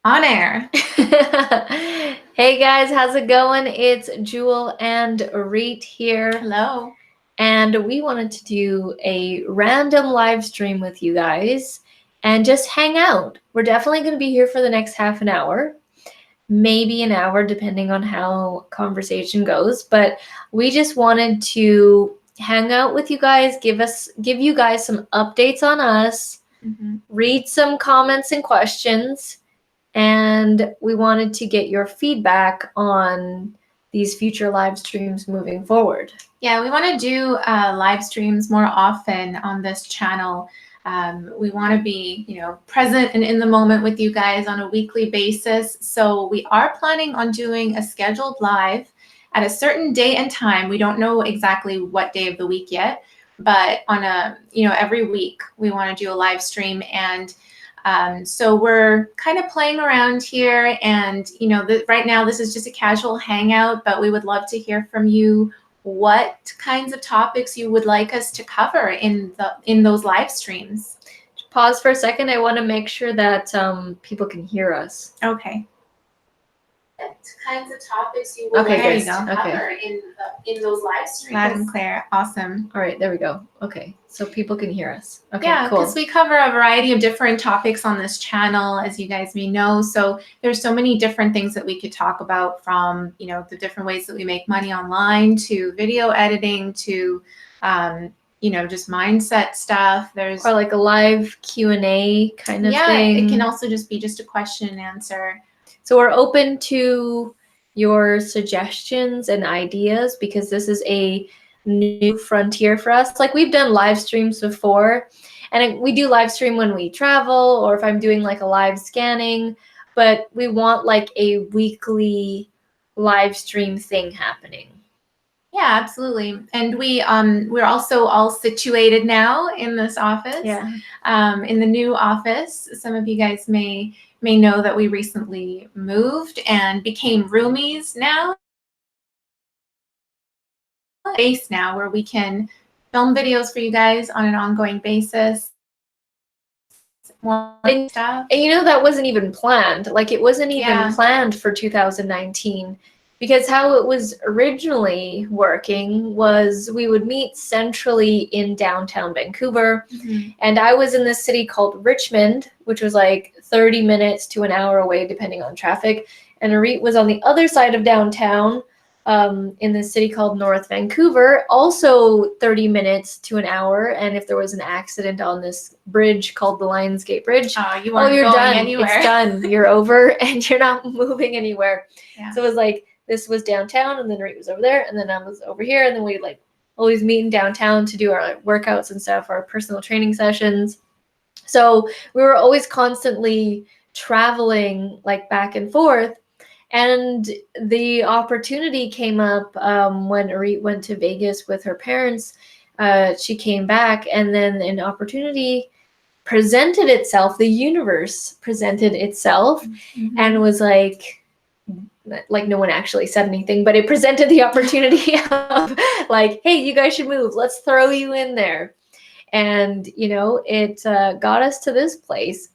On air. Hey guys, how's it going? It's Jewel and Auret here. Hello. And we wanted to do a random live stream with you guys and just hang out. We're definitely going to be here for the next half an hour, maybe an hour, depending on how conversation goes. But we just wanted to hang out with you guys, give you guys some updates on us, read some comments and questions. And we wanted to get your feedback on these future live streams moving forward. Yeah, we want to do live streams more often on this channel. We want to be, present and in the moment with you guys on a weekly basis. So we are planning on doing a scheduled live at a certain day and time. We don't know exactly what day of the week yet, but on every week we want to do a live stream. And so we're kind of playing around here, and right now this is just a casual hangout, but we would love to hear from you what kinds of topics you would like us to cover in those live streams. Pause for a second. I want to make sure that people can hear us. Okay. What kinds of topics you would like us to cover in those live streams? Loud and clear. Awesome. All right, there we go. Okay, so people can hear us. Okay, yeah, cool. because we cover a variety of different topics on this channel, as you guys may know. So there's so many different things that we could talk about, from the different ways that we make money online, to video editing, to just mindset stuff. There's or like a live Q&A kind of thing. Yeah, it can also just be just a question and answer. So we're open to your suggestions and ideas, because this is a new frontier for us. Like, we've done live streams before, and we do live stream when we travel, or if I'm doing like a live scanning, but we want like a weekly live stream thing happening. Yeah, absolutely. And we're also all situated now in this office. Yeah. In the new office. Some of you guys may know that we recently moved and became roomies now. Space now where we can film videos for you guys on an ongoing basis. And that wasn't even planned. Like, it wasn't even planned for 2019. Because how it was originally working was we would meet centrally in downtown Vancouver. Mm-hmm. And I was in this city called Richmond, which was like 30 minutes to an hour away, depending on traffic. And Auret was on the other side of downtown, in this city called North Vancouver, also 30 minutes to an hour. And if there was an accident on this bridge called the Lionsgate Bridge, you're done. Anywhere. It's done. You're over, and you're not moving anywhere. Yeah. So it was like, this was downtown, and then Auret was over there, and then I was over here, and then we'd like always meet in downtown to do our workouts and stuff, our personal training sessions. So we were always constantly traveling like back and forth. And the opportunity came up when Auret went to Vegas with her parents. She came back, and then an opportunity presented itself. The universe presented itself, mm-hmm. and was like no one actually said anything, but it presented the opportunity of like, hey, you guys should move. Let's throw you in there. And, it got us to this place.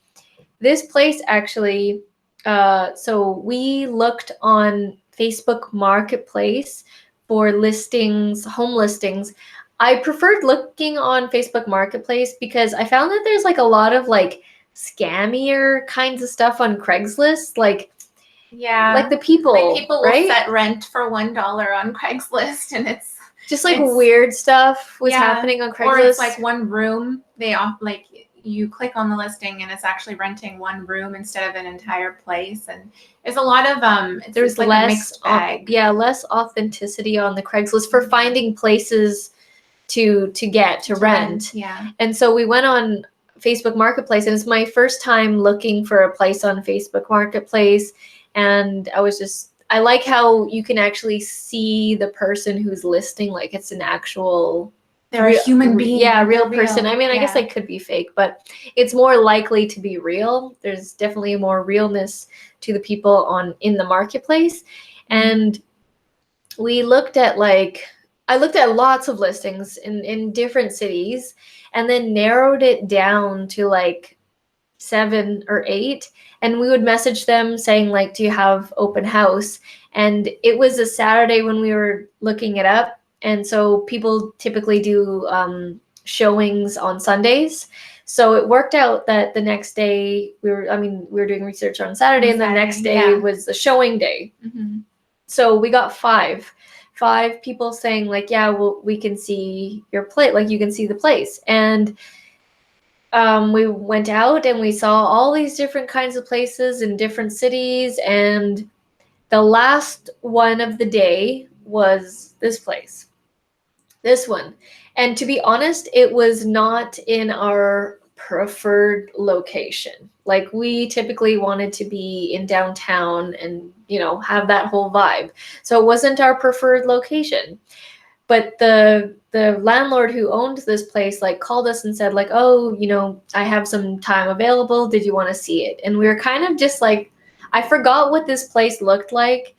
This place actually, so we looked on Facebook Marketplace for listings, home listings. I preferred looking on Facebook Marketplace because I found that there's like a lot of like scammier kinds of stuff on Craigslist. Like the people will set rent for $1 on Craigslist, and it's just like weird stuff was happening on Craigslist. Or it's like one room. You click on the listing, and it's actually renting one room instead of an entire place. And there's a lot of there's like less a mixed bag. Less authenticity on the Craigslist for finding places to rent. Yeah. And so we went on Facebook Marketplace, and it's my first time looking for a place on Facebook Marketplace. And I like how you can actually see the person who's listing, like it's an actual... They're a human being. Yeah, real person. I mean, I guess they could be fake, but it's more likely to be real. There's definitely more realness to the people in the marketplace. And we looked at I looked at lots of listings in different cities, and then narrowed it down to 7 or 8, and we would message them saying like, do you have open house? And it was a Saturday when we were looking it up, and so people typically do showings on Sundays. So it worked out that the next day we were doing research on Saturday, and the next day was the showing day. Mm-hmm. So we got five people saying like, yeah, well, we can see your place, like you can see the place. And we went out and we saw all these different kinds of places in different cities, and the last one of the day was this place, this one. And to be honest, it was not in our preferred location. Like, we typically wanted to be in downtown and, you know, have that whole vibe. So it wasn't our preferred location. But the landlord who owned this place like called us and said like, oh, you know, I have some time available. Did you want to see it? And we were kind of just like, I forgot what this place looked like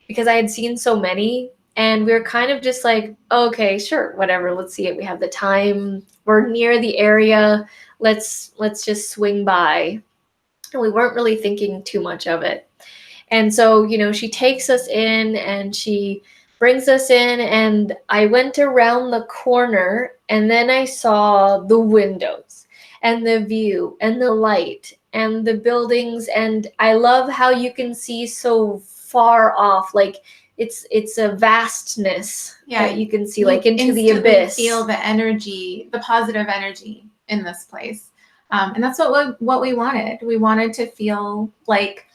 because I had seen so many. And we were kind of just like, okay, sure, whatever, let's see it. We have the time. We're near the area. Let's just swing by. And we weren't really thinking too much of it. And so, you know, she takes us in and she brings us in, and I went around the corner and then I saw the windows and the view and the light and the buildings. And I love how you can see so far off, like it's a vastness that you can see like into the abyss. Feel the energy, the positive energy in this place. And that's what we wanted. We wanted to feel like,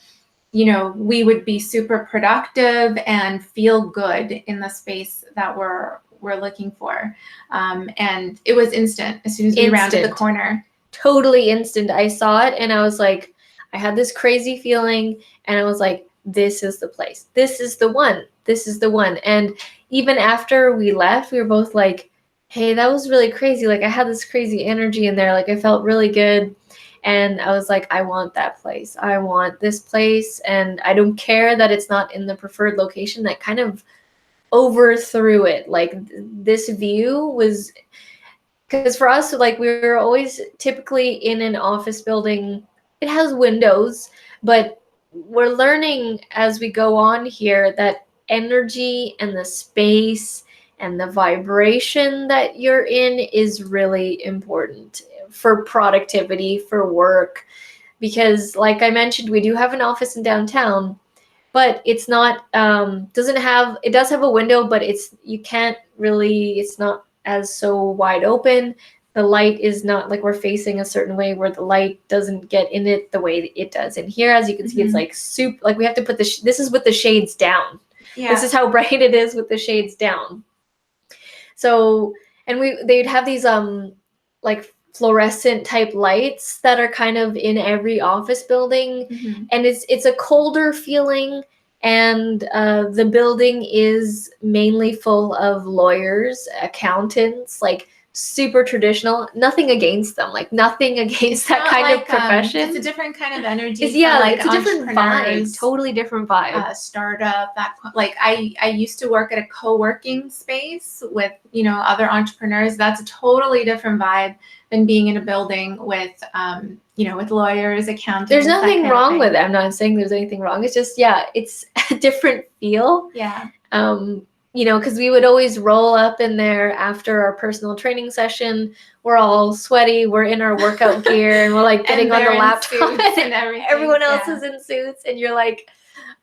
you know, we would be super productive and feel good in the space that we're looking for. And it was instant as soon as we rounded the corner. Totally instant. I saw it and I was like, I had this crazy feeling and I was like, this is the place. This is the one. This is the one. And even after we left, we were both like, hey, that was really crazy. Like, I had this crazy energy in there. Like, I felt really good. And I was like, I want that place. I want this place. And I don't care that it's not in the preferred location. That kind of overthrew it. Like, this view was, because for us, like, we were always typically in an office building. It has windows, but we're learning as we go on here that energy and the space and the vibration that you're in is really important for productivity, for work. Because like I mentioned, we do have an office in downtown, but it's not, it does have a window, but it's not as so wide open. The light is not like we're facing a certain way where the light doesn't get in it the way it does in here. As you can see, it's like soup. Like, we have to put this is with the shades down. Yeah. This is how bright it is with the shades down. So, and they'd have these like fluorescent type lights that are kind of in every office building, and it's a colder feeling. And the building is mainly full of lawyers, accountants, like super traditional. Nothing against them, like nothing against that kind of profession. It's a different kind of energy. It's a different vibe, totally different vibe. Startup, I used to work at a co-working space with, you know, other entrepreneurs. That's a totally different vibe than being in a building with, you know, with lawyers, accountants. There's nothing wrong with it. I'm not saying there's anything wrong. It's just, it's a different feel. Yeah. You know, because we would always roll up in there after our personal training session. We're all sweaty. We're in our workout gear and we're like getting on the laptop and everyone else is in suits. And you're like,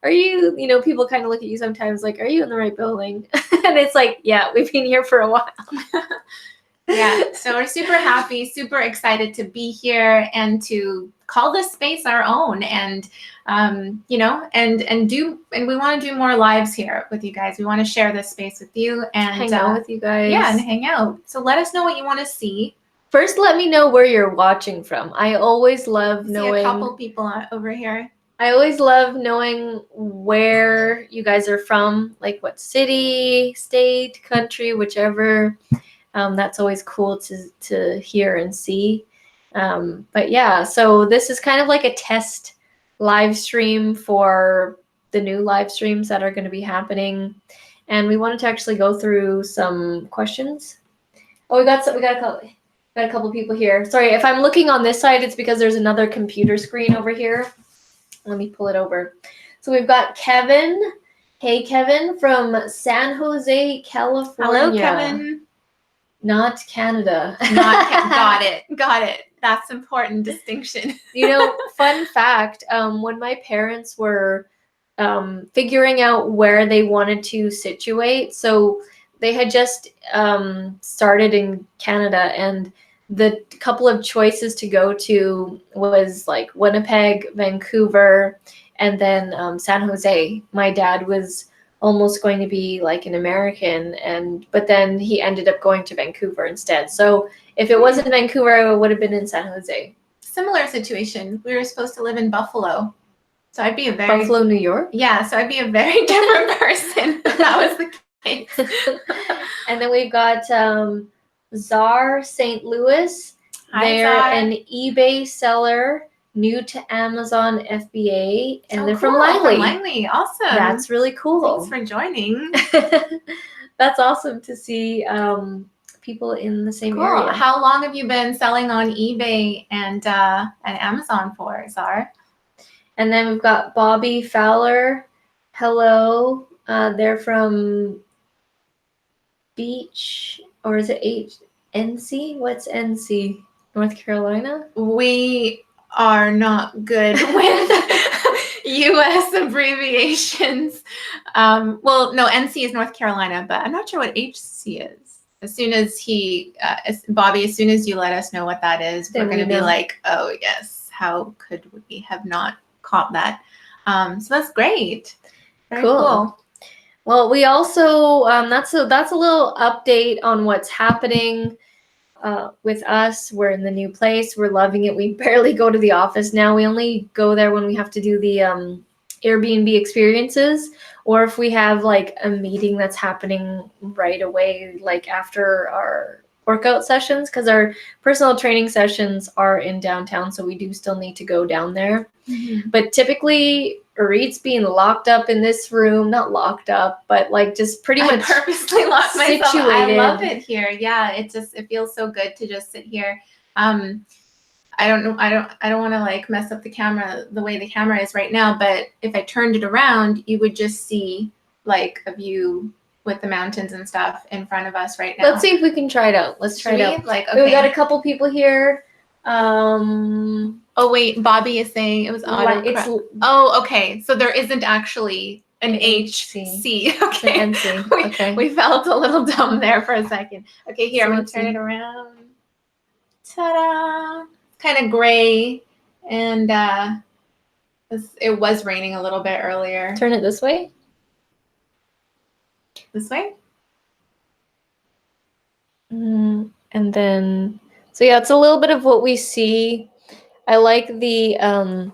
are you, you know, people kind of look at you sometimes like, are you in the right building? And it's like, yeah, we've been here for a while. Yeah, so we're super happy, super excited to be here and to call this space our own, and you know, and we want to do more lives here with you guys. We want to share this space with you and hang out with you guys. Yeah, and hang out. So let us know what you want to see. First, let me know where you're watching from. I always love knowing. See a couple people over here. I always love knowing where you guys are from, like what city, state, country, whichever. That's always cool to hear and see. But yeah, so this is kind of like a test live stream for the new live streams that are going to be happening. And we wanted to actually go through some questions. Oh, we got a call. Got a couple people here. Sorry, if I'm looking on this side, it's because there's another computer screen over here. Let me pull it over. So we've got Kevin. Hey, Kevin from San Jose, California. Hello, Kevin. Not Canada. Got it. That's important distinction. Fun fact, when my parents were figuring out where they wanted to situate, so they had just started in Canada, and the couple of choices to go to was like Winnipeg, Vancouver, and then San Jose. My dad was almost going to be like an American, but then he ended up going to Vancouver instead. So if it wasn't Vancouver, it would have been in San Jose. Similar situation. We were supposed to live in Buffalo. So I'd be a very... Buffalo, New York? Yeah, so I'd be a very different person if that was the case. And then we've got Czar St. Louis. Hi, They're Czar. an eBay seller, new to Amazon FBA, and they're cool. from Langley. From Langley, awesome. That's really cool. Thanks for joining. That's awesome to see people in the same area. How long have you been selling on eBay and Amazon for, Czar? And then we've got Bobby Fowler. Hello. They're from Beach, or is it NC? What's NC? North Carolina? We are not good with U.S. abbreviations. Well, no, NC is North Carolina, but I'm not sure what HC is. As soon as Bobby, as soon as you let us know what that is, we're going to be like, oh, yes, how could we have not caught that? So that's great. Very cool. Well, we also, that's a little update on what's happening with us. We're in the new place. We're loving it. We barely go to the office now. We only go there when we have to do the Airbnb experiences, or if we have like a meeting that's happening right away, like after our workout sessions, because our personal training sessions are in downtown, so we do still need to go down there. Mm-hmm. But typically, Auret's being locked up in this room, not locked up, but like just pretty much purposely locked myself. situated. I love it here. Yeah, it feels so good to just sit here. I don't know. I don't want to like mess up the camera the way the camera is right now, but if I turned it around, you would just see like a view with the mountains and stuff in front of us right now. Let's see if we can try it out. Let's try it out. Like, okay. We got a couple people here. Oh wait, Bobby is saying it was auto. Oh, okay. So there isn't actually an HC. Okay. An NC. Okay. We felt a little dumb there for a second. Okay, here, I'm gonna turn it around. Ta-da! Kind of gray, and it was raining a little bit earlier. Turn it this way. This way. And then, so yeah, it's a little bit of what we see. I like the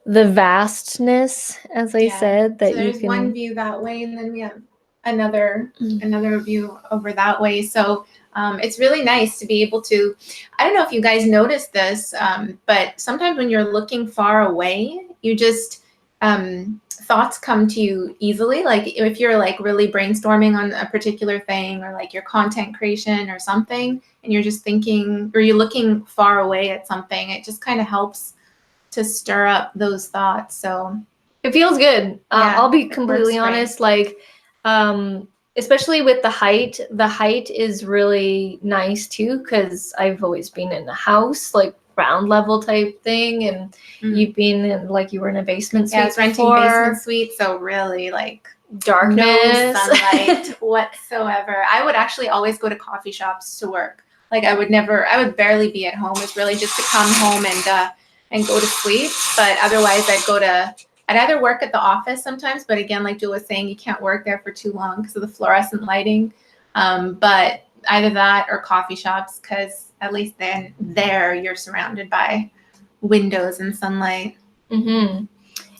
vastness, as I said, that so there's one view that way, and then we have another view over that way. So it's really nice to be able to, I don't know if you guys noticed this, but sometimes when you're looking far away, you just, thoughts come to you easily. Like if you're like really brainstorming on a particular thing, or like your content creation or something, and you're just thinking, or you're looking far away at something, it just kind of helps to stir up those thoughts. So it feels good. I'll be completely honest, like, especially with the height is really nice too, because I've always been in a house, like ground level type thing, and you've been in, like, you were in a basement suite. Yeah, I was renting basement suite, so really like darkness, no sunlight whatsoever. I would actually always go to coffee shops to work. Like I would barely be at home. It's really just to come home and go to sleep. But otherwise I'd either work at the office sometimes, but again, like Jill was saying, you can't work there for too long because of the fluorescent lighting. But either that or coffee shops, because at least then there you're surrounded by windows and sunlight. Mm-hmm.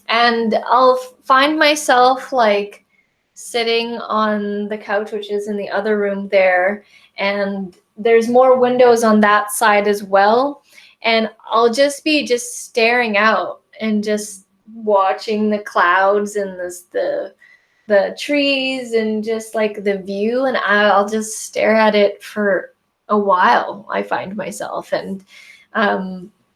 And I'll find myself like sitting on the couch, which is in the other room there, and there's more windows on that side as well. And I'll just be staring out and just watching the clouds and the trees and just like the view, and I'll just stare at it for a while, I find myself. And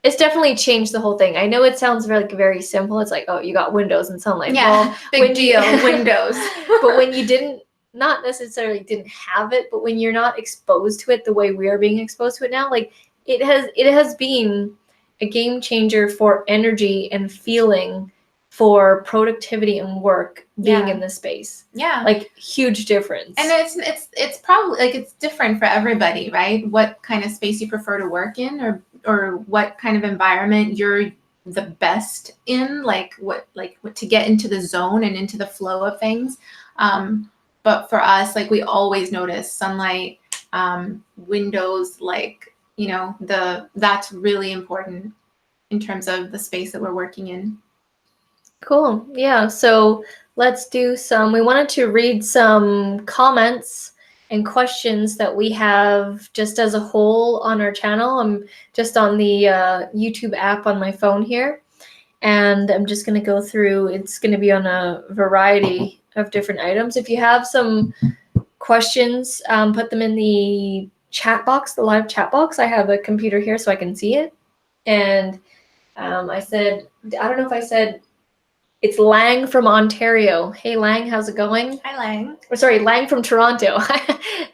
it's definitely changed the whole thing. I know it sounds very simple. It's like, oh, you got Windows and Sunlight. Yeah, well, big deal, Windows. But when you not necessarily didn't have it, but when you're not exposed to it the way we are being exposed to it now, like it has been a game changer for energy and feeling, for productivity and work being in this space. Yeah. Like huge difference. And it's probably like it's different for everybody, right? What kind of space you prefer to work in, or what kind of environment you're the best in, like what to get into the zone and into the flow of things. But for us, like we always notice Sunlight, Windows, like, you know, that's really important in terms of the space that we're working in. Cool. Yeah. So let's do we wanted to read some comments and questions that we have just as a whole on our channel. I'm just on the YouTube app on my phone here, and I'm just going to go through. It's going to be on a variety of different items. If you have some questions, put them in the chat box, the live chat box. I have a computer here so I can see it. And I don't know if I said, it's Lang from Ontario. Hey, Lang, how's it going? Hi, Lang. Or sorry, Lang from Toronto.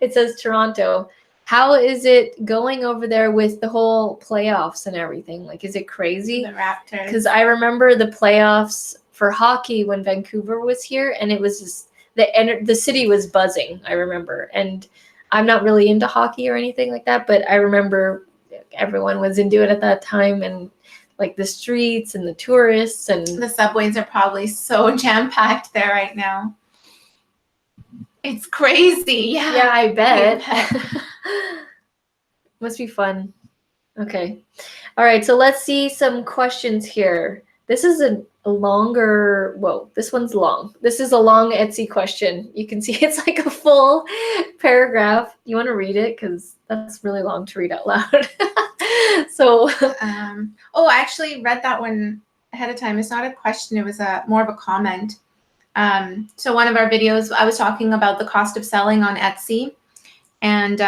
It says Toronto. How is it going over there with the whole playoffs and everything? Like, is it crazy? The Raptors. Because I remember the playoffs for hockey when Vancouver was here, and it was just, the city was buzzing, I remember. And I'm not really into hockey or anything like that, but I remember everyone was into it at that time, and like the streets and the tourists and the subways are probably so jam-packed there right now. It's crazy. Yeah, I bet. Must be fun. Okay. All right, so let's see some questions here. This is a longer, whoa, this one's long. This is a long Etsy question. You can see it's like a full paragraph. You want to read it? Because that's really long to read out loud. So, I actually read that one ahead of time. It's not a question. It was more of a comment. So one of our videos, I was talking about the cost of selling on Etsy, and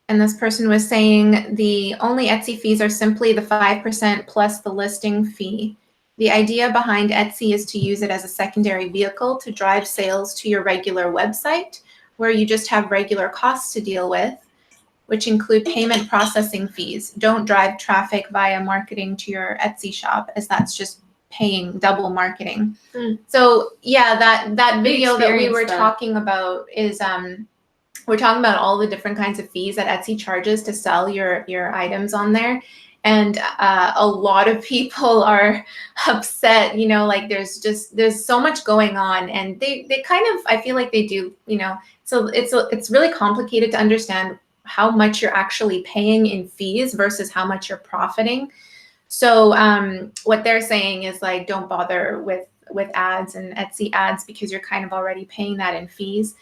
this person was saying the only Etsy fees are simply the 5% plus the listing fee. The idea behind Etsy is to use it as a secondary vehicle to drive sales to your regular website, where you just have regular costs to deal with, which include payment processing fees. Don't drive traffic via marketing to your Etsy shop, as that's just paying double marketing. So yeah, that video that we were talking about is we're talking about all the different kinds of fees that Etsy charges to sell your items on there. And a lot of people are upset, you know, like there's so much going on, and they kind of, I feel like they do, you know, so it's really complicated to understand how much you're actually paying in fees versus how much you're profiting. So what they're saying is like, don't bother with ads and Etsy ads because you're kind of already paying that in fees.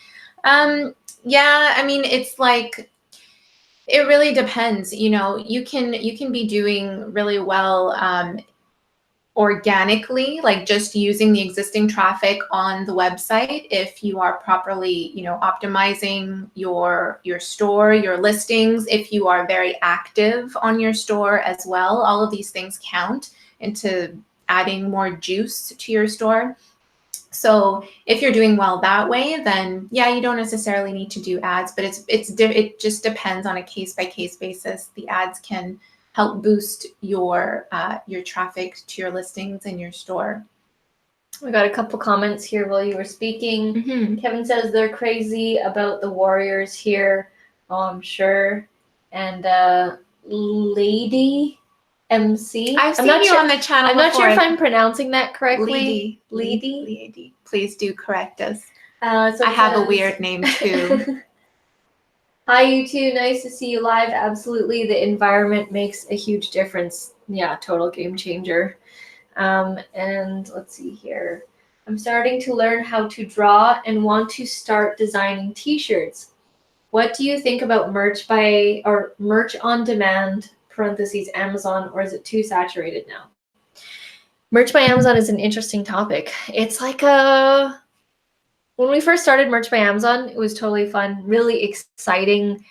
Yeah, I mean, it's like, it really depends. You know, you can be doing really well organically, like just using the existing traffic on the website, if you are properly, you know, optimizing your store, your listings, if you are very active on your store as well. All of these things count into adding more juice to your store. So if you're doing well that way, then yeah, you don't necessarily need to do ads, but it just depends on a case-by-case basis. The ads can help boost your traffic to your listings in your store. We got a couple comments here while you were speaking. Mm-hmm. Kevin says they're crazy about the Warriors here. Oh, I'm sure. And Lady MC. I've seen you on the channel. I'm not sure if I'm pronouncing that correctly. Lady. Please do correct us. So I have a weird name too. Hi, you two. Nice to see you live. Absolutely. The environment makes a huge difference. Yeah, total game changer. And let's see here. I'm starting to learn how to draw and want to start designing t-shirts. What do you think about merch on demand, parentheses, Amazon, or is it too saturated now? Merch by Amazon is an interesting topic. It's like when we first started Merch by Amazon, it was totally fun, really exciting,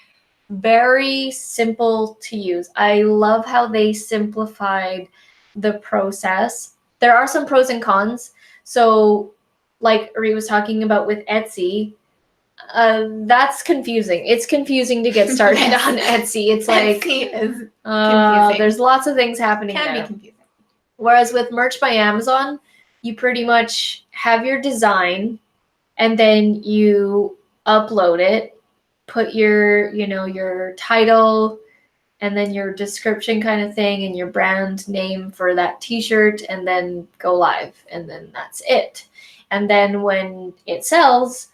very simple to use. I love how they simplified the process. There are some pros and cons. So like Auret was talking about with Etsy, that's confusing. It's confusing to get started Yes. on Etsy. It's like Etsy is confusing. there's lots of things happening Can there. be confusing. Whereas with Merch by Amazon, you pretty much have your design and then you upload it, put your, your title and then your description kind of thing and your brand name for that t-shirt, and then go live, and then that's it. And then when it sells,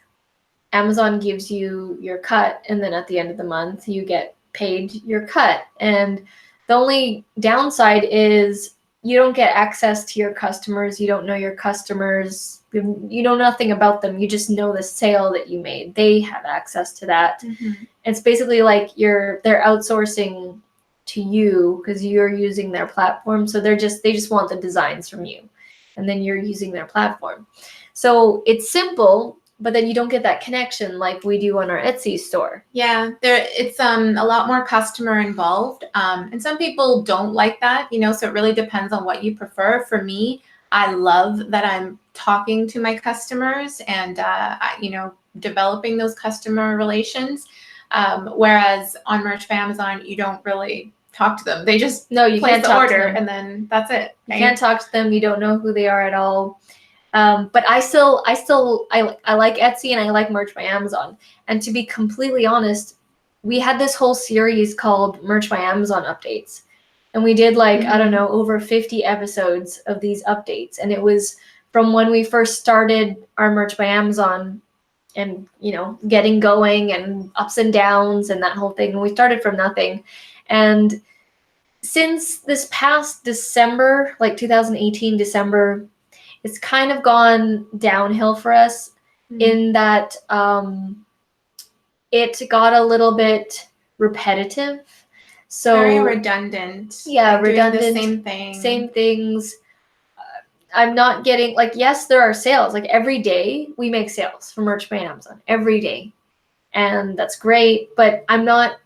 Amazon gives you your cut, and then at the end of the month you get paid your cut. And the only downside is you don't get access to your customers. You don't know your customers. You know nothing about them. You just know the sale that you made. They have access to that. Mm-hmm. It's basically like they're outsourcing to you because you're using their platform. So they just want the designs from you, and then you're using their platform. So it's simple, but then you don't get that connection like we do on our Etsy store. Yeah, it's a lot more customer involved, and some people don't like that, so it really depends on what you prefer. For me, I love that I'm talking to my customers and developing those customer relations, whereas on Merch by Amazon, you don't really talk to them. They just you place can't the talk order to them. and then that's it. You can't talk to them. You don't know who they are at all. But I like Etsy and I like Merch by Amazon. And to be completely honest, we had this whole series called Merch by Amazon updates. And we did I don't know, over 50 episodes of these updates. And it was from when we first started our Merch by Amazon and, getting going and ups and downs and that whole thing. And we started from nothing. And since this past December, 2018 December, it's kind of gone downhill for us in that it got a little bit repetitive. So very redundant. Yeah, redundant. Doing the same thing. Same things. I'm not getting yes, there are sales. Every day we make sales for Merch by Amazon every day, and that's great. But I'm not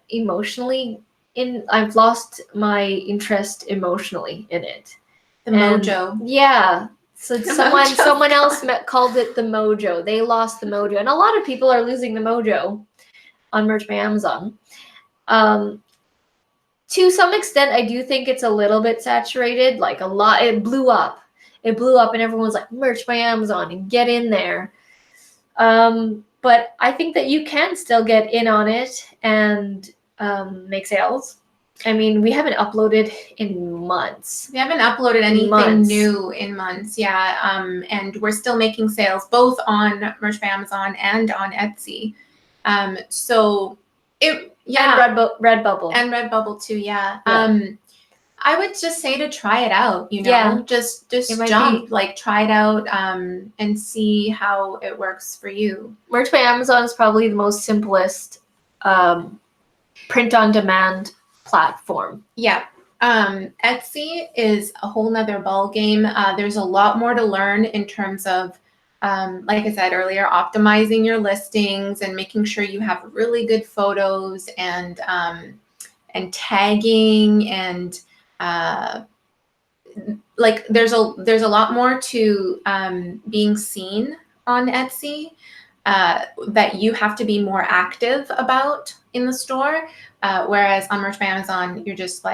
emotionally in. I've lost my interest emotionally in it. The mojo. Yeah. So someone else called it the mojo. They lost the mojo. And a lot of people are losing the mojo on Merch by Amazon. To some extent, I do think it's a little bit saturated. A lot. It blew up. And everyone's like, Merch by Amazon, and get in there. But I think that you can still get in on it and make sales. I mean, we haven't uploaded in months. We haven't uploaded anything new in months, yeah. And we're still making sales both on Merch by Amazon and on Etsy. So it, yeah. And Redbubble. And Redbubble too, yeah. I would just say to try it out, Yeah. Just jump, try it out and see how it works for you. Merch by Amazon is probably the most simplest print on demand platform. Yeah. Etsy is a whole nother ball game. There's a lot more to learn in terms of, like I said earlier, optimizing your listings and making sure you have really good photos and tagging and there's a lot more to being seen on Etsy that you have to be more active about in the store. Whereas on Merch by Amazon, you're just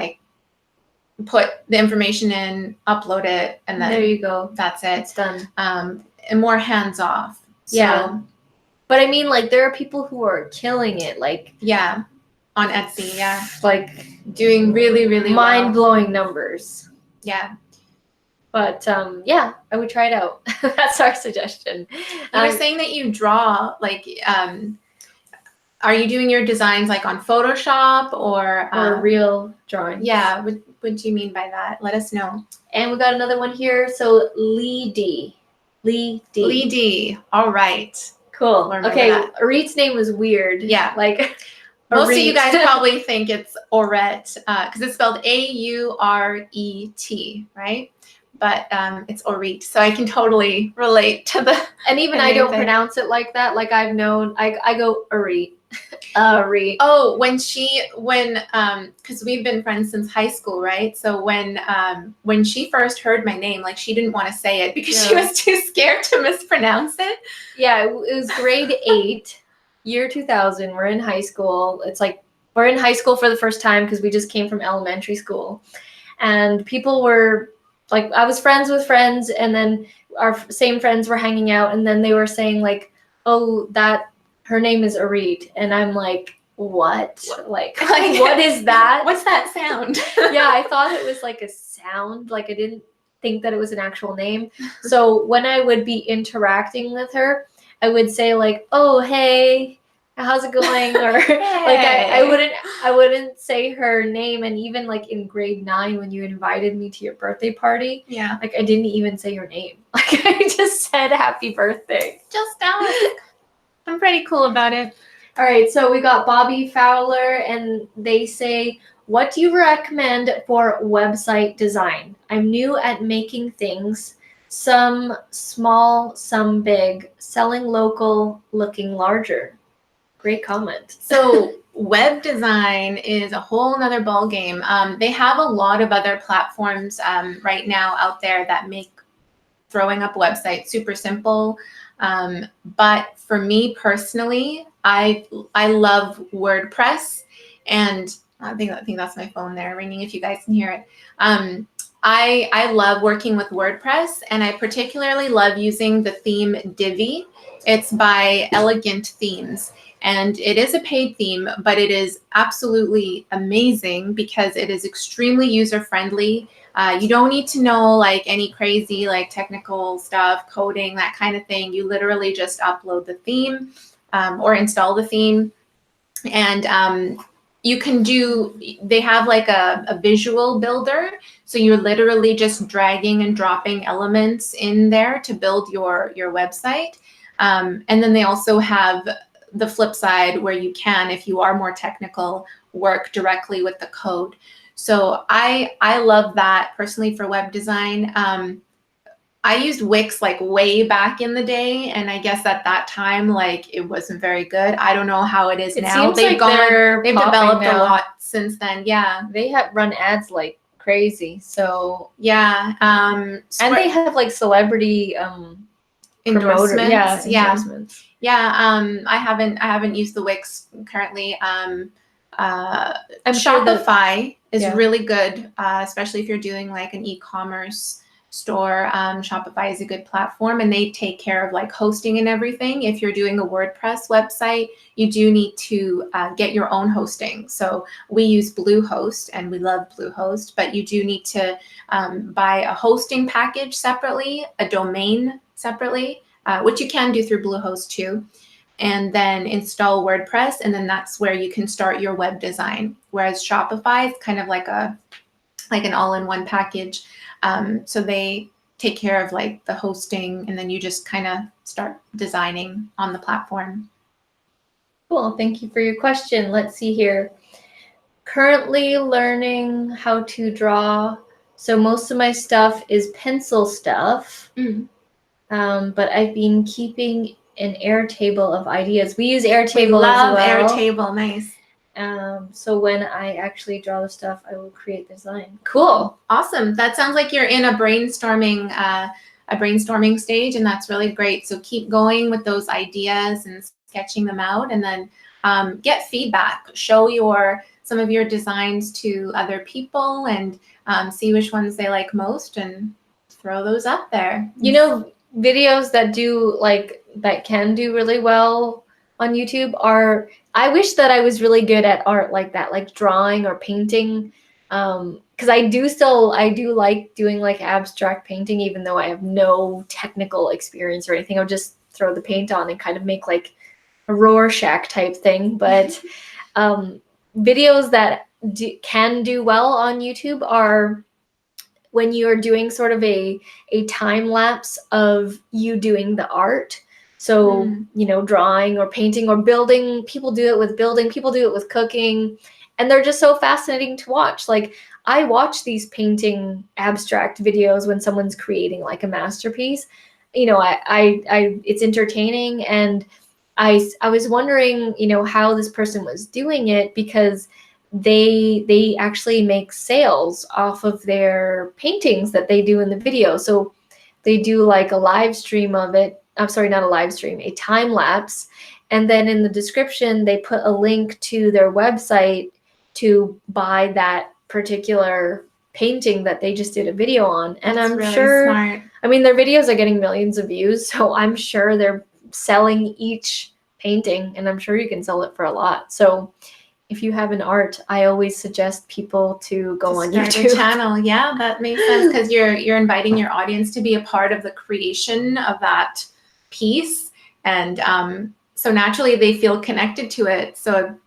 put the information in, upload it, and then there you go. That's it. It's done. And more hands off. Yeah. But I mean, there are people who are killing it. Yeah. On Etsy, yeah. Doing really, really mind-blowing numbers. Yeah. But yeah, I would try it out. That's our suggestion. You were saying that you draw, are you doing your designs on Photoshop or real drawings? Yeah. What do you mean by that? Let us know. And we got another one here. So Lee D. All right. Cool. Okay. Auret's name was weird. Yeah. Most of you guys probably think it's Auret because it's spelled Auret, right? but it's Auret. So I can totally relate to the. And even I don't pronounce it like that. Like I've known, I go Auret. Auret. Oh, because we've been friends since high school, right? So when she first heard my name, like she didn't want to say it because she was too scared to mispronounce it. Yeah, it was grade 8, year 2000. We're in high school. It's like we're in high school for the first time because we just came from elementary school. And people were like, I was friends with friends, and then our same friends were hanging out, and then they were saying like, oh, that her name is Auret. And I'm like, what? Like what is that? What's that sound? Yeah, I thought it was like a sound. Like I didn't think that it was an actual name. So when I would be interacting with her, I would say like, oh, hey, how's it going? Or like I wouldn't say her name. And even like in grade 9, when you invited me to your birthday party, like I didn't even say your name. Like I just said happy birthday. Just ask. I'm pretty cool about it. All right, so we got Bobby Fowler, and they say, what do you recommend for website design? I'm new at making things, some small, some big, selling local, looking larger. Great comment. So web design is a whole nother ball game. They have a lot of other platforms right now out there that make throwing up a website super simple. But for me personally, I love WordPress, and I think that's my phone there ringing if you guys can hear it. I love working with WordPress, and I particularly love using the theme Divi. It's by Elegant Themes, and it is a paid theme, but it is absolutely amazing because it is extremely user-friendly. You don't need to know like any crazy like technical stuff, coding, that kind of thing. You literally just upload the theme or install the theme, and you can they have like a visual builder. So you're literally just dragging and dropping elements in there to build your website. And then they also have the flip side where you can, if you are more technical, work directly with the code. So I love that personally for web design. I used Wix like way back in the day, and I guess at that time like it wasn't very good. I don't know how it is now. They've developed a lot since then. Yeah, they have run ads like crazy. So yeah, and they have like celebrity endorsements. Endorsements. Yeah. I haven't used the Wix currently. I'm Shopify is really good, especially if you're doing like an e-commerce store. Shopify is a good platform, and they take care of like hosting and everything. If you're doing a WordPress website, you do need to get your own hosting. So we use Bluehost, and we love Bluehost, but you do need to buy a hosting package separately, a domain separately, which you can do through Bluehost too, and then install WordPress, and then that's where you can start your web design. Whereas Shopify is kind of like an all-in-one package. So they take care of like the hosting, and then you just kind of start designing on the platform. Cool. Thank you for your question. Let's see here. Currently learning how to draw. So most of my stuff is pencil stuff, but I've been keeping an Airtable of ideas. We use Airtable as well. Airtable, nice. So when I actually draw the stuff, I will create the design. Cool. Awesome. That sounds like you're in a brainstorming stage, and that's really great. So keep going with those ideas and sketching them out, and then get feedback. Show some of your designs to other people, and see which ones they like most, and throw those up there. You know, videos that can do really well on YouTube are, I wish that I was really good at art like that, like drawing or painting. Because I do like doing like abstract painting, even though I have no technical experience or anything. I'll just throw the paint on and kind of make like a Rorschach type thing. But videos that can do well on YouTube are when you're doing sort of a time lapse of you doing the art. So, you know, drawing or painting or building. People do it with building. People do it with cooking. And they're just so fascinating to watch. Like, I watch these painting abstract videos when someone's creating like a masterpiece. You know, it's entertaining, and I was wondering, you know, how this person was doing it, because they actually make sales off of their paintings that they do in the video. So they do like a live stream of it. I'm sorry, not a live stream, a time lapse. And then in the description, they put a link to their website to buy that particular painting that they just did a video on. And That's I'm really sure, smart. I mean, their videos are getting millions of views, so I'm sure they're selling each painting, and I'm sure you can sell it for a lot. So if you have an art, I always suggest people to go on Start YouTube. a channel. Yeah, that makes sense, because you're inviting your audience to be a part of the creation of that piece, and so naturally they feel connected to it. So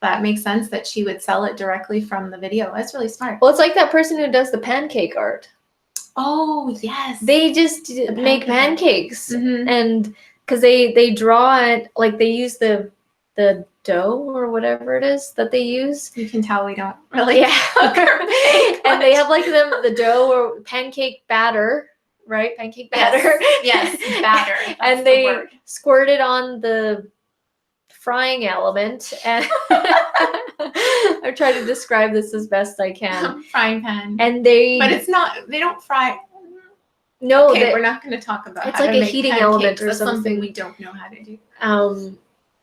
that makes sense that she would sell it directly from the video. That's really smart. Well, it's like that person who does the pancake art. Oh yes, They just make pancakes, and because they draw it, like they use the dough or whatever it is that they use. You can tell we don't really cook or bake and they have like the dough or pancake batter, right? Pancake batter. Yes, batter. That's and they squirt it on the frying element, and I'm trying to describe this as best I can. Frying pan. And but it's not. They don't fry. No, okay, we're not going to talk about. It's how like to a make heating pancakes. element or That's something we don't know how to do.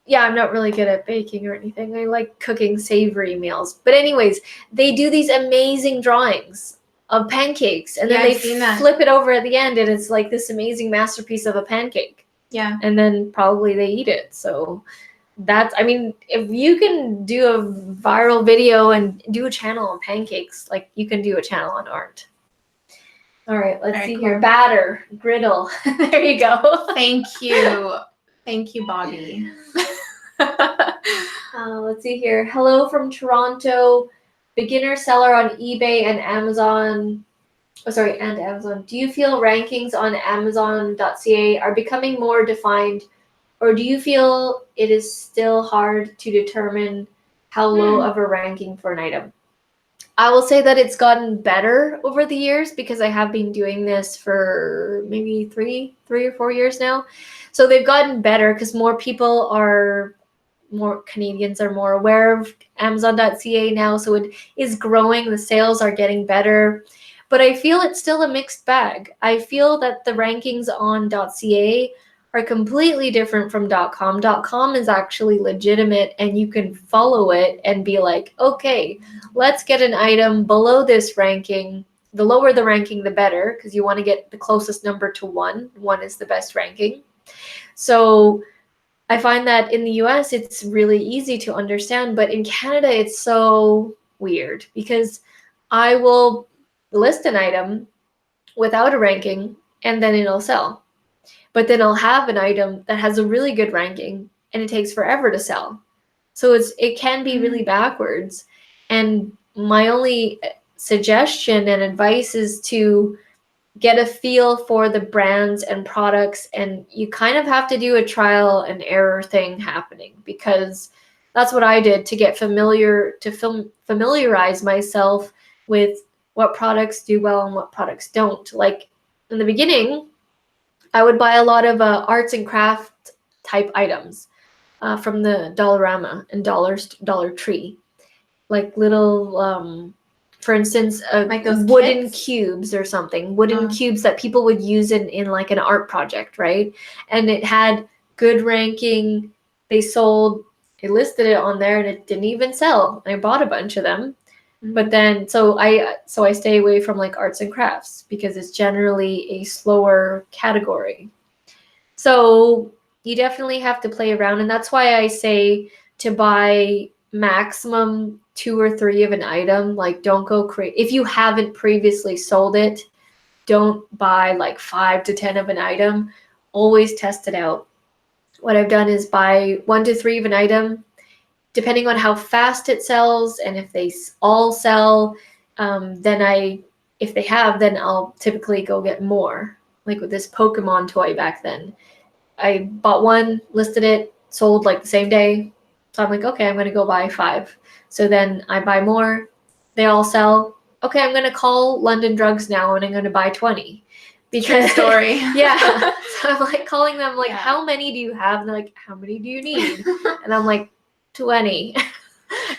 Yeah, I'm not really good at baking or anything. I like cooking savory meals. But anyways, they do these amazing drawings of pancakes, and then they flip it over at the end, and it's like this amazing masterpiece of a pancake. Yeah. And then probably they eat it. So that's, I mean, if you can do a viral video and do a channel on pancakes, like you can do a channel on art. All right, let's see here. Batter, griddle. There you go. Thank you. Thank you, Bobby. Let's see here. Hello from Toronto. Beginner seller on eBay and Amazon. Oh, sorry, and Amazon. Do you feel rankings on Amazon.ca are becoming more defined, or do you feel it is still hard to determine how low of a ranking for an item? I will say that it's gotten better over the years, because I have been doing this for maybe three or 4 years now. So they've gotten better because more Canadians are more aware of Amazon.ca now. So it is growing. The sales are getting better. But I feel it's still a mixed bag. I feel that the rankings on .ca are completely different from .com. .com is actually legitimate, and you can follow it and be like, okay, let's get an item below this ranking. The lower the ranking, the better, because you want to get the closest number to 1. 1 is the best ranking. So I find that in the US, it's really easy to understand, but in Canada, it's so weird, because I will list an item without a ranking, and then it'll sell. But then I'll have an item that has a really good ranking, and it takes forever to sell. So it can be really backwards. And my only suggestion and advice is to get a feel for the brands and products, and you kind of have to do a trial and error thing happening, because that's what I did to get familiarize myself with what products do well and what products don't. Like in the beginning, I would buy a lot of arts and craft type items from the Dollarama and Dollar Tree, like little, for instance, like those wooden kits? Cubes or something, wooden cubes that people would use in like an art project, right? And it had good ranking. They listed it on there, and it didn't even sell. I bought a bunch of them. But then, so I stay away from like arts and crafts, because it's generally a slower category. So you definitely have to play around. And that's why I say to buy maximum 2 or 3 of an item. Like, don't go crazy. If you haven't previously sold it, don't buy like 5 to 10 of an item. Always test it out. What I've done is buy 1 to 3 of an item. Depending on how fast it sells, and if they all sell, then if they have, then I'll typically go get more. Like with this Pokemon toy back then, I bought 1, listed it, sold like the same day. So I'm like, okay, I'm going to go buy 5. So then I buy more, they all sell, okay, I'm going to call London Drugs now and I'm going to buy 20. Because, true story. Yeah. So I'm like calling them, like, Yeah. how many do you have? And they're like, how many do you need? And I'm like, 20.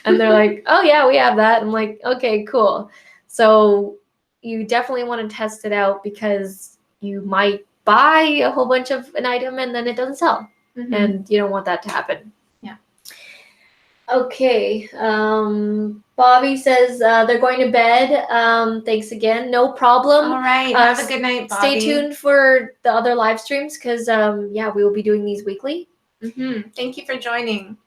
And they're like, oh yeah, we have that. I'm like, okay, cool. So you definitely want to test it out because you might buy a whole bunch of an item and then it doesn't sell. Mhm. And you don't want that to happen. Yeah. Okay. Bobby says they're going to bed. Thanks again. No problem. All right. Have a good night, Bobby. Stay tuned for the other live streams because yeah, we will be doing these weekly. Thank you for joining.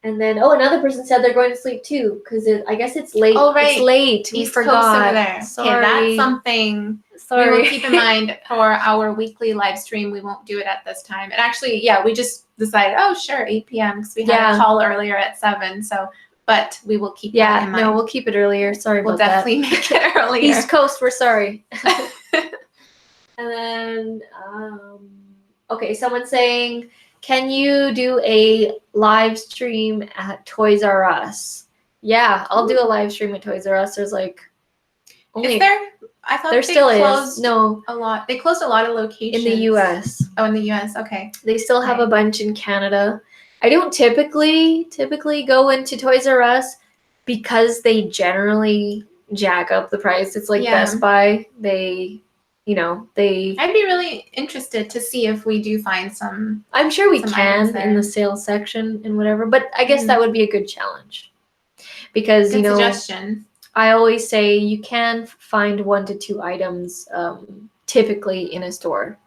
And then, another person said they're going to sleep too because I guess it's late. Oh, right. It's late. We East forgot. Coast over there. Sorry. Okay, that's something we will keep in mind for our weekly live stream. We won't do it at this time. And actually, yeah, we just decided, oh, sure, 8 p.m. because we had a call earlier at 7. So, but we will keep that in mind. No, we'll keep it earlier. Sorry about that. We'll definitely make it earlier. East Coast, we're sorry. And then, okay, someone's saying, can you do a live stream at Toys R Us? Yeah, I'll do a live stream at Toys R Us. There's like only is there? I thought there they still closed is. No, a lot. They closed a lot of locations in the U.S. Oh, in the U.S. Okay. They still have a bunch in Canada. I don't typically go into Toys R Us because they generally jack up the price. It's like Best Buy. I'd be really interested to see if we do find some. I'm sure we can in the sales section and whatever, but I guess that would be a good challenge because good suggestion. I always say you can find 1 to 2 items typically in a store,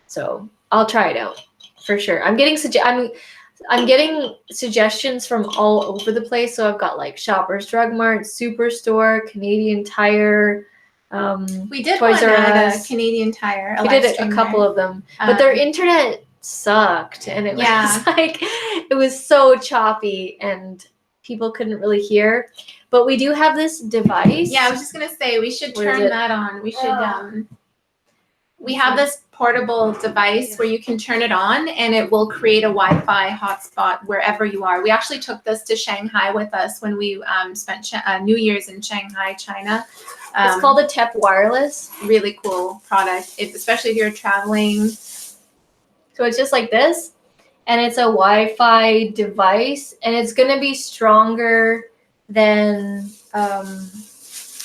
so I'll try it out for sure. I'm getting suggestions from all over the place. So I've got like Shoppers Drug Mart, Superstore, Canadian Tire. We did Toys R Us. A Canadian Tire. We did a couple of them, but their internet sucked, and it was like it was so choppy, and people couldn't really hear. But we do have this device. Yeah, I was just gonna say we should turn that on. We should. We have this portable device where you can turn it on, and it will create a Wi-Fi hotspot wherever you are. We actually took this to Shanghai with us when we spent New Year's in Shanghai, China. It's called a TEP Wireless. Really cool product, especially if you're traveling. So it's just like this, and it's a Wi-Fi device, and it's going to be stronger than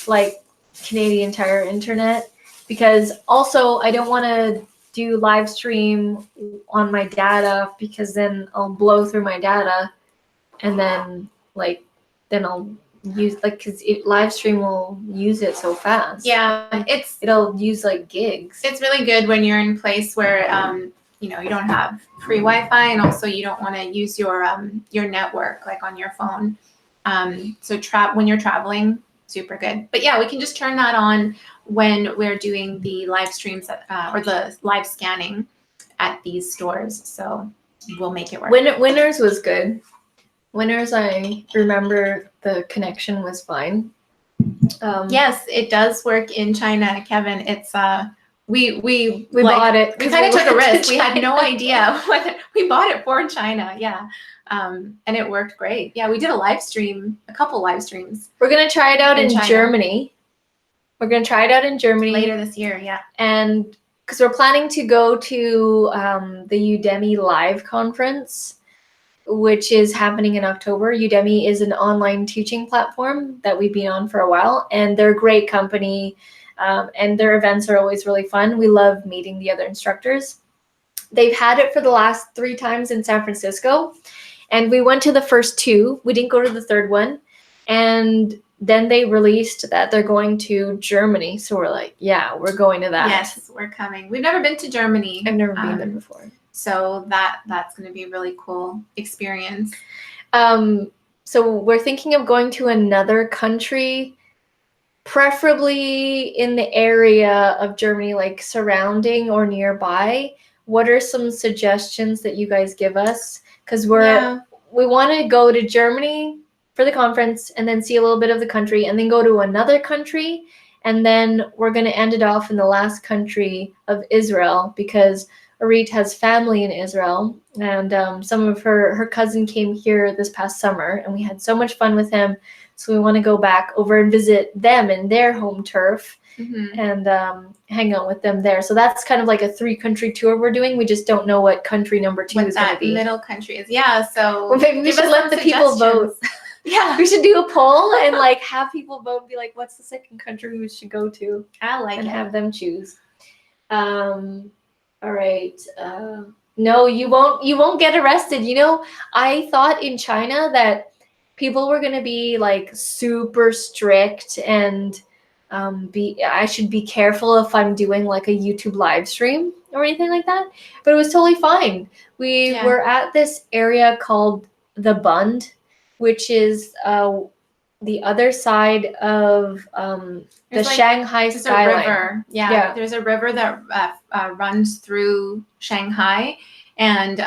like Canadian Tire internet, because also I don't want to do live stream on my data because then I'll blow through my data, and then I'll use because live stream will use it so fast. Yeah, it'll use like gigs. It's really good when you're in a place where you don't have free Wi-Fi, and also you don't want to use your network like on your phone. So when you're traveling, super good. But yeah, we can just turn that on when we're doing the live streams or the live scanning at these stores. So we'll make it work. Winners was good. Winners, I remember the connection was fine. Yes, it does work in China, Kevin. It's we bought it. We kind of took a risk. We had no idea what we bought it for in China. Yeah. And it worked great. Yeah, we did a couple live streams. We're gonna try it out in Germany. We're gonna try it out in Germany later this year. Yeah. And because we're planning to go to the Udemy live conference, which is happening in October. Udemy is an online teaching platform that we've been on for a while, and they're a great company, and their events are always really fun. We love meeting the other instructors. They've had it for the last 3 times in San Francisco, and we went to the first 2. We didn't go to the third one, and then they released that they're going to Germany. So we're like, yeah, we're going to that. Yes, we're coming. We've never been to Germany. I've never been there before. So that's going to be a really cool experience. So we're thinking of going to another country, preferably in the area of Germany, like surrounding or nearby. What are some suggestions that you guys give us? Because we want to go to Germany for the conference and then see a little bit of the country and then go to another country. And then we're going to end it off in the last country of Israel because Auret has family in Israel, and some of her cousin came here this past summer, and we had so much fun with him. So we want to go back over and visit them in their home turf and hang out with them there. So that's kind of like a 3-country tour we're doing. We just don't know what country number 2 is going to be. Middle country is. Yeah, so well, maybe we should let the people vote. Yeah, we should do a poll and like have people vote and be like, what's the second country we should go to? I like it. And have them choose. All right. No, you won't get arrested. You know, I thought in China that people were going to be like super strict and I should be careful if I'm doing like a YouTube live stream or anything like that. But it was totally fine. We were at this area called the Bund, which is the other side of the Shanghai skyline. A river. Yeah, there's a river that runs through Shanghai, and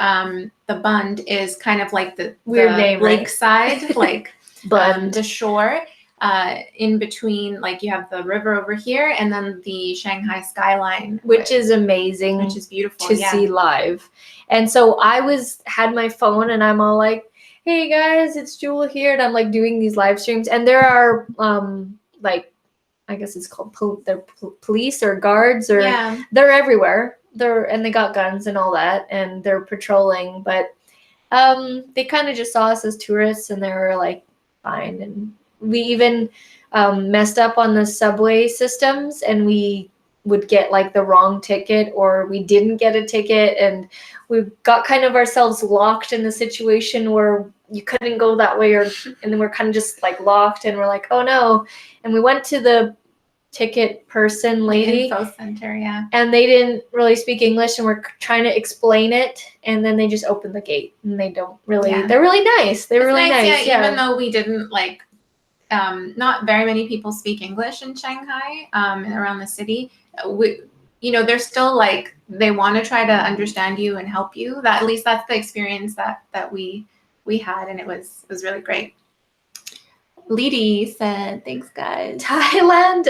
the Bund is kind of like the weird name, lakeside, right? like Bund, the shore. In between, like you have the river over here, and then the Shanghai skyline, which is amazing, which is beautiful to see live. And so I had my phone, and I'm all like, hey guys, it's Jewel here, and I'm like doing these live streams, and there are like, I guess it's called police or guards, or they're everywhere. And they got guns and all that, and they're patrolling, but they kind of just saw us as tourists, and they were like fine. And we even messed up on the subway systems, and we would get like the wrong ticket, or we didn't get a ticket, and we got kind of ourselves locked in the situation where you couldn't go that way, and then we're kind of just like locked, and we're like, oh no. And we went to the ticket person lady, info center, and they didn't really speak English, and we're trying to explain it, and then they just opened the gate, and they don't really they're really nice. They're really nice. Even though we didn't like not very many people speak English in Shanghai and around the city. They're still like, they want to try to understand you and help you. That, at least that's the experience that we had, and it was really great. Leedy said, thanks guys. Thailand,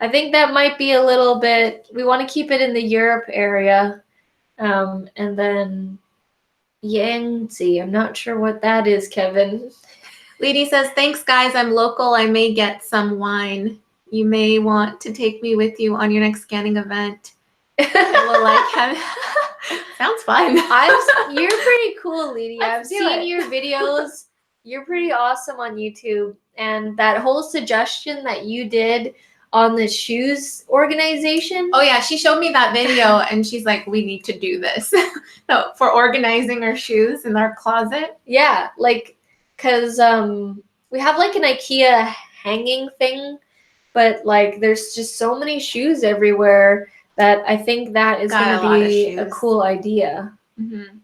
I think that might be a little bit, we want to keep it in the Europe area. And then Yangtze, I'm not sure what that is, Kevin. Leedy says, thanks guys, I'm local, I may get some wine. You may want to take me with you on your next scanning event. Sounds fun. You're pretty cool, Leedy. I've seen your videos. You're pretty awesome on YouTube. And that whole suggestion that you did on the shoes organization. Oh yeah, she showed me that video, and she's like, we need to do this. So for organizing our shoes in our closet. Yeah, like, because we have like an IKEA hanging thing, but like there's just so many shoes everywhere that I think that is going to be a cool idea. Mm-hmm.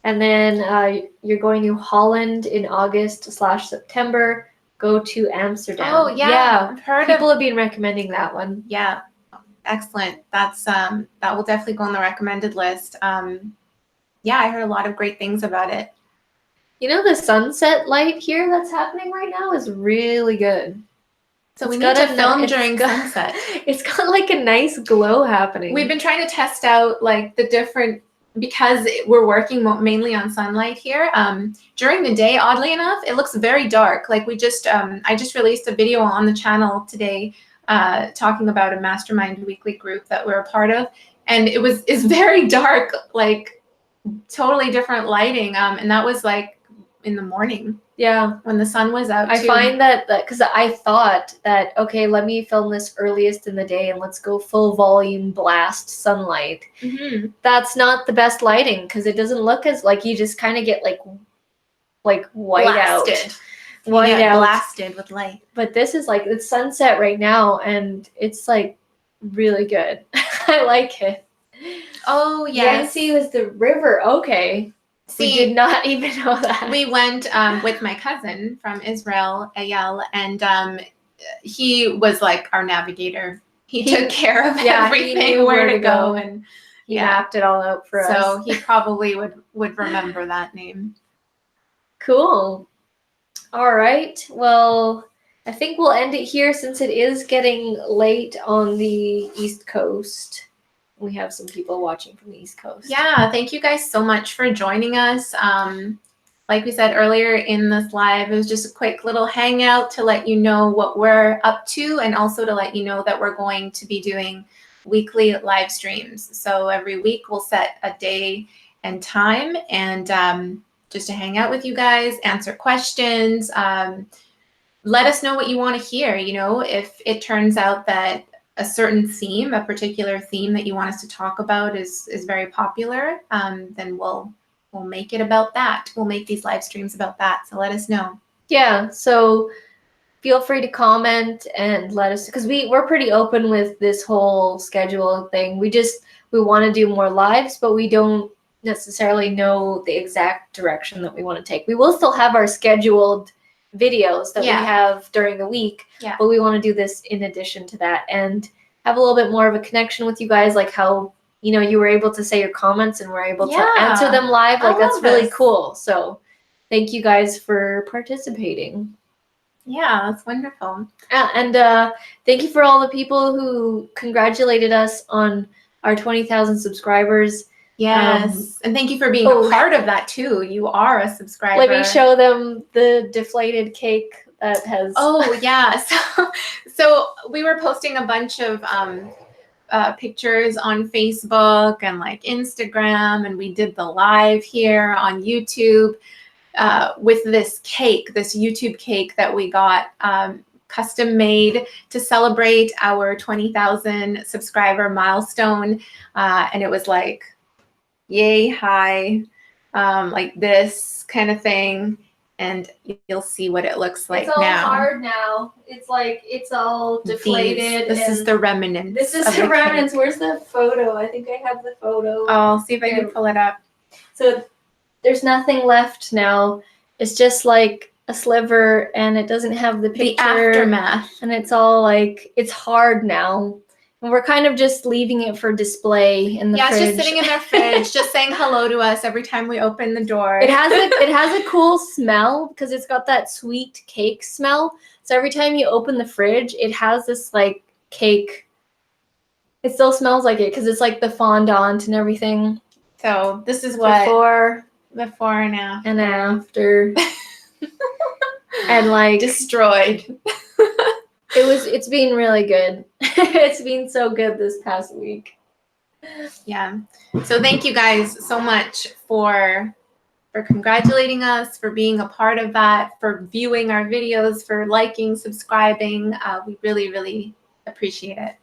And then you're going to Holland in August/September. Go to Amsterdam. Oh yeah, I've heard people have been recommending that one. Yeah, excellent. That's that will definitely go on the recommended list. Yeah, I heard a lot of great things about it. You know, the sunset light here that's happening right now is really good. So we need to film during sunset. It's got like a nice glow happening. We've been trying to test out like the different, because we're working mainly on sunlight here. During the day, oddly enough, it looks very dark. Like we just, I just released a video on the channel today talking about a mastermind weekly group that we're a part of. And it's very dark, like totally different lighting. And that was like in the morning. Yeah, when the sun was out. I find that because I thought that, okay, let me film this earliest in the day and let's go full volume blast sunlight. Mm-hmm. That's not the best lighting because it doesn't look as like, you just kind of get like white blasted. out, blasted with light. But this is like, it's sunset right now and it's like really good. I like it. Oh yes. Yangtze was the river. Okay. We did not even know that. We went with my cousin from Israel, Eyal, and he was like our navigator. He took care of everything, he knew where to go, and he mapped it all out for us. So he probably would remember that name. Cool. All right. Well, I think we'll end it here since it is getting late on the East Coast. We have some people watching from the East Coast. Yeah, thank you guys so much for joining us. like we said earlier in this live, it was just a quick little hangout to let you know what we're up to, and also to let you know that we're going to be doing weekly live streams. So every week we'll set a day and time, and just to hang out with you guys, answer questions, let us know what you want to hear. You know, if it turns out that a certain theme, a particular theme that you want us to talk about is very popular, then we'll make it about that. We'll make these live streams about that. So let us know. Yeah. So feel free to comment and let us, because we're pretty open with this whole schedule thing. We want to do more lives, but we don't necessarily know the exact direction that we want to take. We will still have our scheduled videos that we have during the week, but we want to do this in addition to that and have a little bit more of a connection with you guys, like how, you know, you were able to say your comments and we're able to answer them live. Like, that's really cool. So thank you guys for participating. Yeah, that's wonderful. And thank you for all the people who congratulated us on our 20,000 subscribers. Yes, and thank you for being a part of that too. You are a subscriber. Let me show them the deflated cake that has... Oh, yeah. So we were posting a bunch of pictures on Facebook and like Instagram, and we did the live here on YouTube with this cake, this YouTube cake that we got custom made to celebrate our 20,000 subscriber milestone, and it was like yay high, like this kind of thing, and you'll see what it looks like now. It's all hard now. It's like it's all deflated. This is the remnants. This is the remnants. Where's the photo? I think I have the photo. I'll see if I can pull it up. So there's nothing left now. It's just like a sliver, and it doesn't have the picture. The aftermath. And it's all like, it's hard now. And we're kind of just leaving it for display in the fridge. Yeah, it's just sitting in their fridge, just saying hello to us every time we open the door. It has a cool smell because it's got that sweet cake smell. So every time you open the fridge, it has this like cake. It still smells like it because it's like the fondant and everything. So this is what before and after. And after. And like destroyed. It's been really good. It's been so good this past week. Yeah. So thank you guys so much for congratulating us, for being a part of that, for viewing our videos, for liking, subscribing. We really, really appreciate it.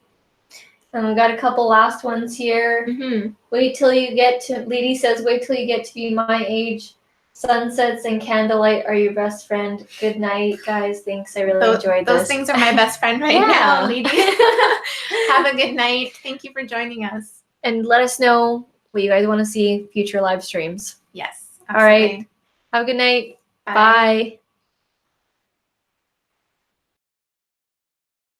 And we got a couple last ones here. Mm-hmm. Wait till you get to, Lady says, wait till you get to be my age. Sunsets and candlelight are your best friend. Good night, guys. Thanks. I really enjoyed this. Those things are my best friend right now, lady. Have a good night. Thank you for joining us. And let us know what you guys want to see future live streams. Yes. Absolutely. All right. Have a good night. Bye.